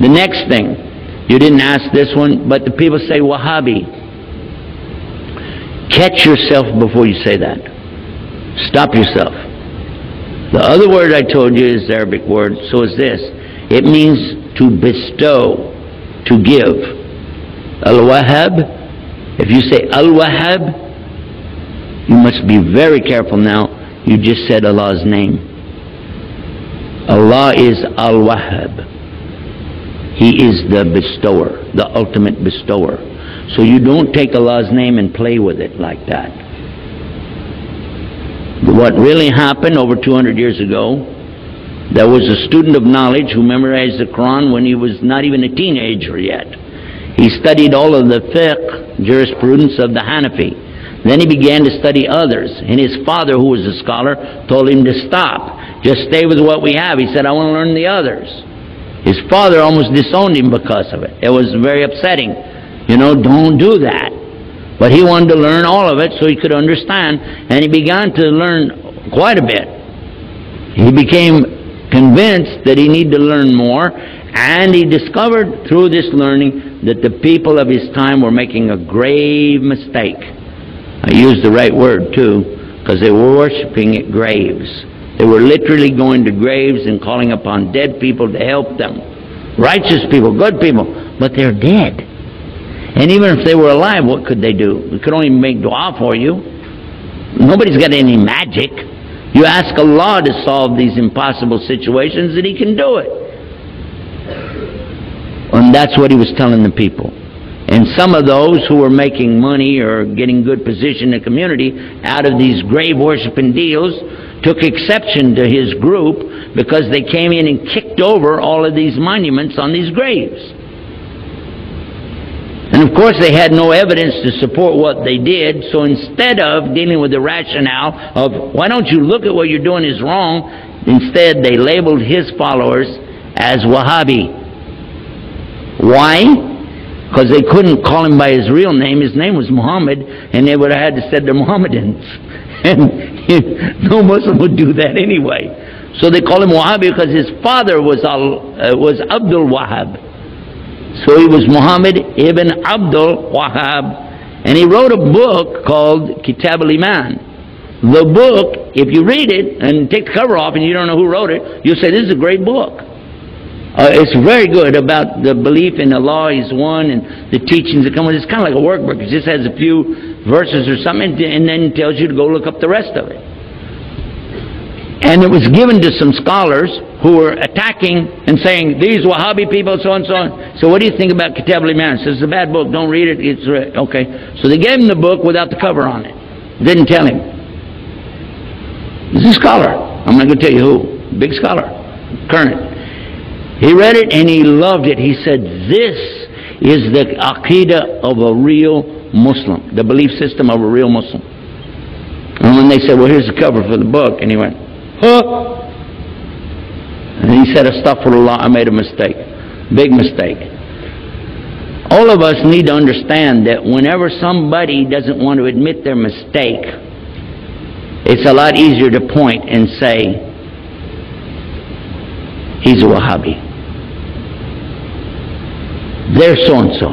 The next thing, you didn't ask this one, but the people say Wahhabi. Catch yourself before you say that. Stop yourself. The other word I told you is the Arabic word, so is this. It means to bestow, to give. Al-Wahhab, if you say Al-Wahhab, you must be very careful now. You just said Allah's name. Allah is Al-Wahhab. He is the bestower, the ultimate bestower. So you don't take Allah's name and play with it like that. What really happened over 200 years ago, there was a student of knowledge who memorized the Quran when he was not even a teenager yet. He studied all of the fiqh, jurisprudence of the Hanafi. Then he began to study others. And his father, who was a scholar, told him to stop. Just stay with what we have. He said, I want to learn the others. His father almost disowned him because of it. It was very upsetting. You know, don't do that. But he wanted to learn all of it so he could understand. And he began to learn quite a bit. He became convinced that he needed to learn more. And he discovered through this learning that the people of his time were making a grave mistake. I used the right word too, because they were worshiping at graves. They were literally going to graves and calling upon dead people to help them. Righteous people, good people, but they're dead. And even if they were alive, what could they do? We could only make dua for you. Nobody's got any magic. You ask Allah to solve these impossible situations and He can do it. And that's what he was telling the people. And some of those who were making money or getting good position in the community out of these grave worshiping deals took exception to his group because they came in and kicked over all of these monuments on these graves. And of course they had no evidence to support what they did, so instead of dealing with the rationale of why don't you look at what you're doing is wrong, instead they labeled his followers as Wahhabi. Why? Because they couldn't call him by his real name. His name was Muhammad, and they would have had to say they're Mohammedans. And no Muslim would do that anyway. So they call him Wahhabi because his father was Abdul Wahhab. So he was Muhammad ibn Abdul Wahhab, and he wrote a book called Kitab al-Iman. The book, if you read it and take the cover off and you don't know who wrote it, you'll say this is a great book. It's very good about the belief in Allah is one and the teachings that come with it. It's kind of like a workbook. It just has a few verses or something and then tells you to go look up the rest of it. And it was given to some scholars who were attacking and saying, these Wahhabi people, so and so on. So what do you think about Kitab al-Iman? Says it's a bad book, don't read it. It's okay. So they gave him the book without the cover on it. Didn't tell him. He's a scholar. I'm not going to tell you who. Big scholar. Current. He read it and he loved it. He said, this is the aqidah of a real Muslim, the belief system of a real Muslim. And when they said, well, here's the cover for the book, and he went, huh? And he said, astaghfirullah, I made a mistake. Big mistake. All of us need to understand that whenever somebody doesn't want to admit their mistake, it's a lot easier to point and say, he's a Wahhabi. They're so-and-so.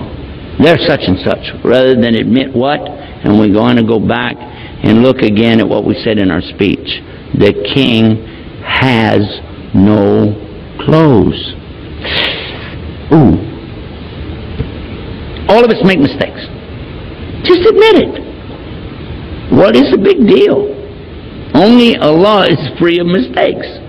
They're such and such. Rather than admit what, and we're going to go back and look again at what we said in our speech. The king has no clothes. Ooh. All of us make mistakes. Just admit it. What is the big deal? Only Allah is free of mistakes.